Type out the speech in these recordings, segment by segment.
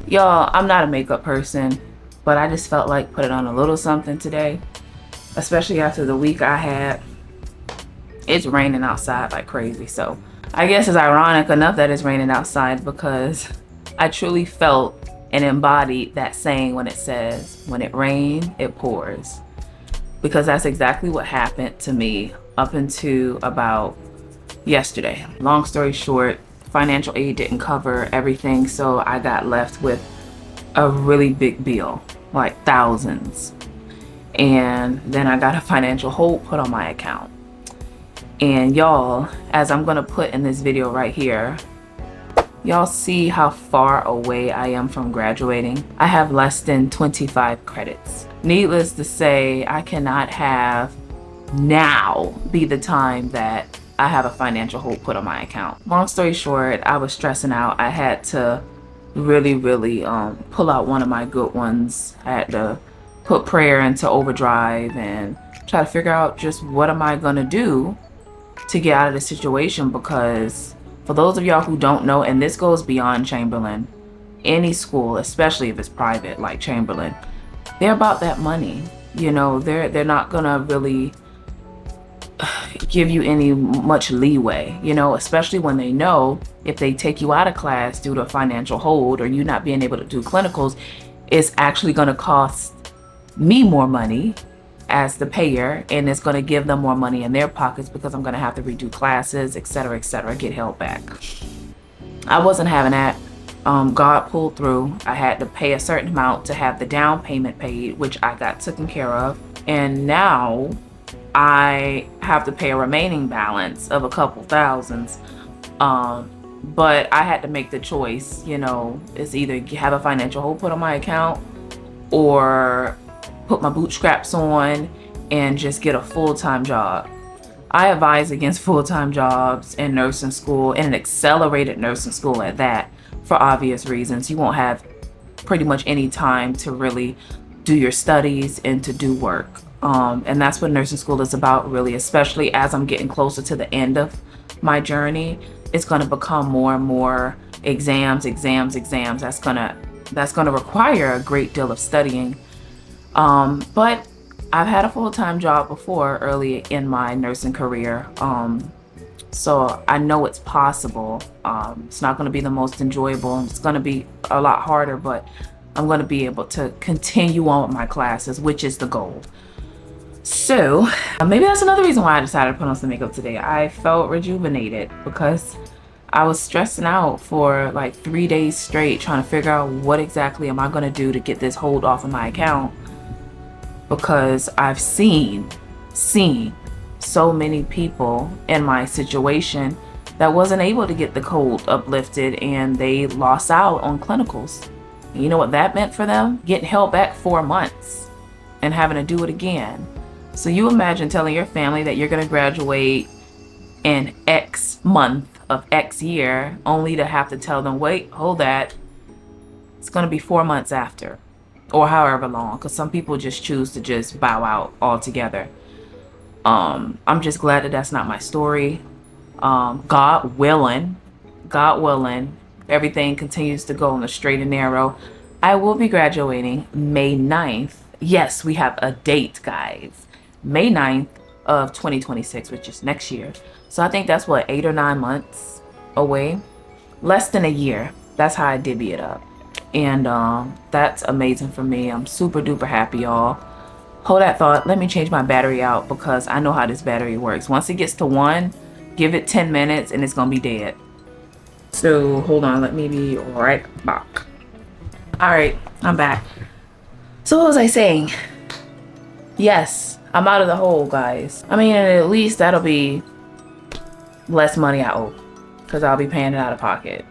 Y'all, I'm not a makeup person, but I just felt like putting on a little something today, especially after the week I had. It's raining outside like crazy, so I guess it's ironic enough that it's raining outside because I truly felt and embodied that saying when it says, when it rains, it pours. Because that's exactly what happened to me up until about yesterday. Long story short, financial aid didn't cover everything, so I got left with a really big bill, like thousands. And then I got a financial hold put on my account. And y'all, as I'm gonna put in this video right here, y'all see how far away I am from graduating. I have less than 25 credits. Needless to say, I cannot have now be the time that I have a financial hold put on my account. Long story short, I was stressing out. I had to really pull out one of my good ones. I had to put prayer into overdrive and try to figure out just what am I gonna do to get out of the situation, because for those of y'all who don't know, and this goes beyond Chamberlain, any school, especially if it's private like Chamberlain, they're about that money. You know, they're not gonna really give you any much leeway, you know, especially when they know if they take you out of class due to a financial hold or you not being able to do clinicals, it's actually gonna cost me more money as the payer, and it's going to give them more money in their pockets because I'm going to have to redo classes, etc., get held back. I wasn't having that. God pulled through. I had to pay a certain amount to have the down payment paid, which I got taken care of, and now I have to pay a remaining balance of a couple thousands. But I had to make the choice, you know, it's either have a financial hold put on my account or put my bootstraps on and just get a full-time job. I advise against full-time jobs in nursing school, and an accelerated nursing school at that, for obvious reasons. You won't have pretty much any time to really do your studies and to do work. And that's what nursing school is about, really, especially as I'm getting closer to the end of my journey. It's going to become more and more exams. That's gonna require a great deal of studying. But I've had a full-time job before early in my nursing career, so I know it's possible. It's not going to be the most enjoyable, it's going to be a lot harder, but I'm going to be able to continue on with my classes, which is the goal. So maybe that's another reason why I decided to put on some makeup today. I felt rejuvenated because I was stressing out for like 3 days straight trying to figure out what exactly am I going to do to get this hold off of my account, because I've seen so many people in my situation that wasn't able to get the hold uplifted and they lost out on clinicals. And you know what that meant for them? Getting held back 4 months and having to do it again. So you imagine telling your family that you're going to graduate in X month of X year, only to have to tell them, wait, hold that, it's going to be 4 months after, or however long, because some people just choose to just bow out altogether. I'm just glad that that's not my story. God willing, everything continues to go on the straight and narrow. I will be graduating May 9th. Yes, we have a date, guys. May 9th of 2026, which is next year. So I think that's what, 8 or 9 months away. Less than a year. That's how I divvy it up. And that's amazing for me. I'm super duper happy, y'all. Hold that thought. Let me change my battery out because I know how this battery works. Once it gets to 1, give it 10 minutes and it's gonna be dead. So hold on, let me be right back. All right, I'm back. So what was I saying? Yes, I'm out of the hole, guys. I mean, at least that'll be less money I owe because I'll be paying it out of pocket,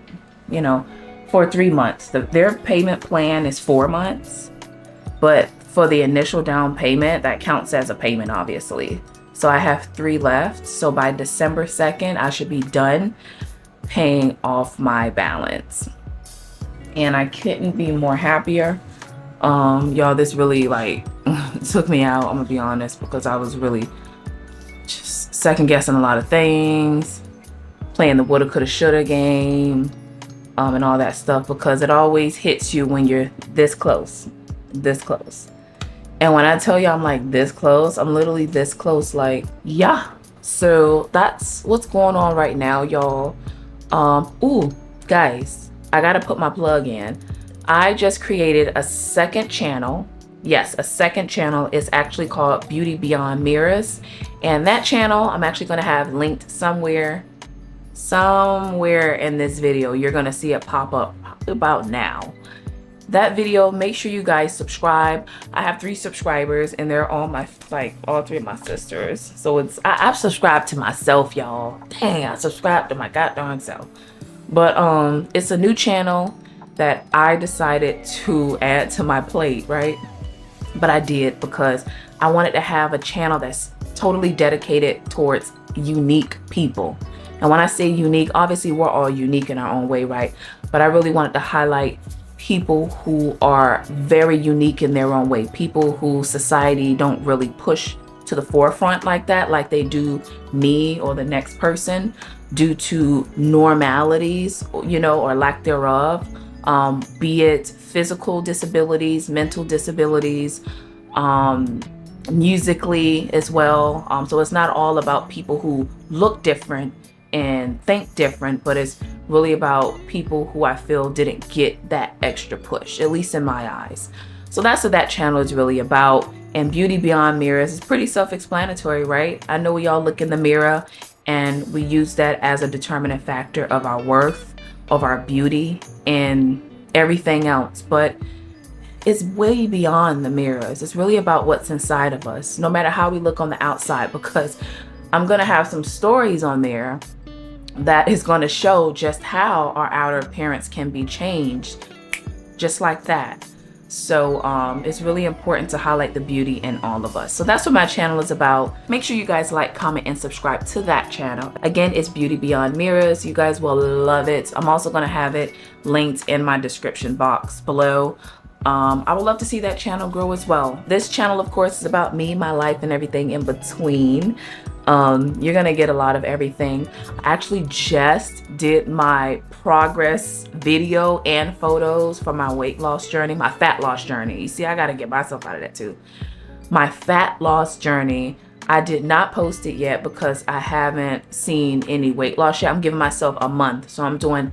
you know, for 3 months. Their payment plan is 4 months, but for the initial down payment, that counts as a payment, obviously. So I have 3 left. So by December 2nd, I should be done paying off my balance. And I couldn't be more happier. Y'all, this really like took me out, I'm gonna be honest, because I was really just second guessing a lot of things, playing the woulda, coulda, shoulda game. and all that stuff, because it always hits you when you're this close, this close. And when I tell you I'm like this close, I'm literally this close, like, yeah. So that's what's going on right now, y'all. Ooh, guys, I gotta put my plug in. I just created a second channel. Yes, a second channel. Is actually called Beauty Beyond Mirrors. And that channel, I'm actually gonna have linked somewhere in this video. You're gonna see it pop up about now. That video, make sure you guys subscribe. I have 3 subscribers, and they're all my, like, all 3 of my sisters. So it's, I've subscribed to myself, y'all. Dang, I subscribed to my goddamn self. But it's a new channel that I decided to add to my plate, right? But I did because I wanted to have a channel that's totally dedicated towards unique people. And when I say unique, obviously we're all unique in our own way, right? But I really wanted to highlight people who are very unique in their own way, people who society don't really push to the forefront like that, like they do me or the next person, due to normalities, you know, or lack thereof, be it physical disabilities, mental disabilities, musically as well. So it's not all about people who look different and think different, but it's really about people who I feel didn't get that extra push, at least in my eyes. So that's what that channel is really about. And Beauty Beyond Mirrors is pretty self-explanatory, right? I know we all look in the mirror and we use that as a determinant factor of our worth, of our beauty, and everything else. But it's way beyond the mirrors. It's really about what's inside of us, no matter how we look on the outside, because I'm gonna have some stories on there that is going to show just how our outer appearance can be changed just like that. So it's really important to highlight the beauty in all of us. So that's what my channel is about. Make sure you guys like, comment, and subscribe to that channel. Again, it's Beauty Beyond Mirrors. You guys will love it. I'm also going to have it linked in my description box below. I would love to see that channel grow as well. This channel, of course, is about me, my life, and everything in between. You're gonna get a lot of everything. I actually just did my progress video and photos for my weight loss journey, my fat loss journey. You see, I gotta get myself out of that too. My fat loss journey, I did not post it yet because I haven't seen any weight loss yet. I'm giving myself a month, so I'm doing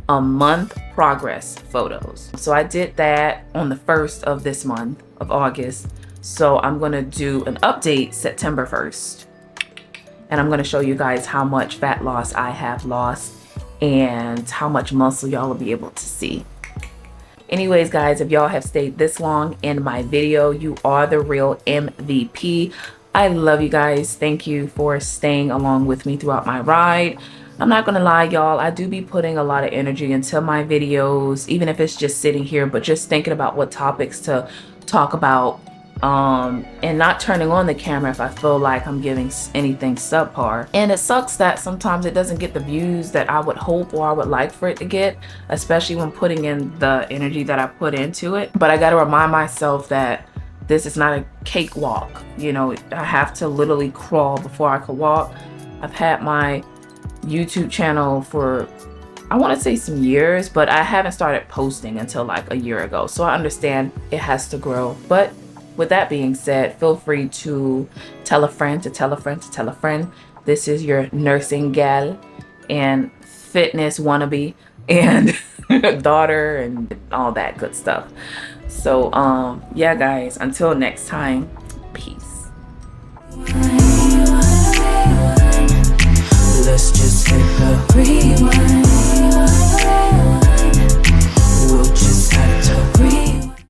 a month progress photos. So I did that on the 1st of this month of August. So I'm gonna do an update September 1st. And I'm gonna show you guys how much fat loss I have lost and how much muscle y'all will be able to see. Anyways, guys, if y'all have stayed this long in my video, you are the real MVP. I love you guys. Thank you for staying along with me throughout my ride. I'm not gonna lie, y'all, I do be putting a lot of energy into my videos, even if it's just sitting here, but just thinking about what topics to talk about, and not turning on the camera if I feel like I'm giving anything subpar. And it sucks that sometimes it doesn't get the views that I would hope or I would like for it to get, especially when putting in the energy that I put into it. But I got to remind myself that this is not a cakewalk. You know, I have to literally crawl before I could walk. I've had my YouTube channel for, I want to say, some years, but I haven't started posting until like a year ago. So I understand it has to grow. But with that being said, feel free to tell a friend to tell a friend to tell a friend. This is your nursing gal and fitness wannabe and daughter and all that good stuff. So yeah, guys, until next time, peace.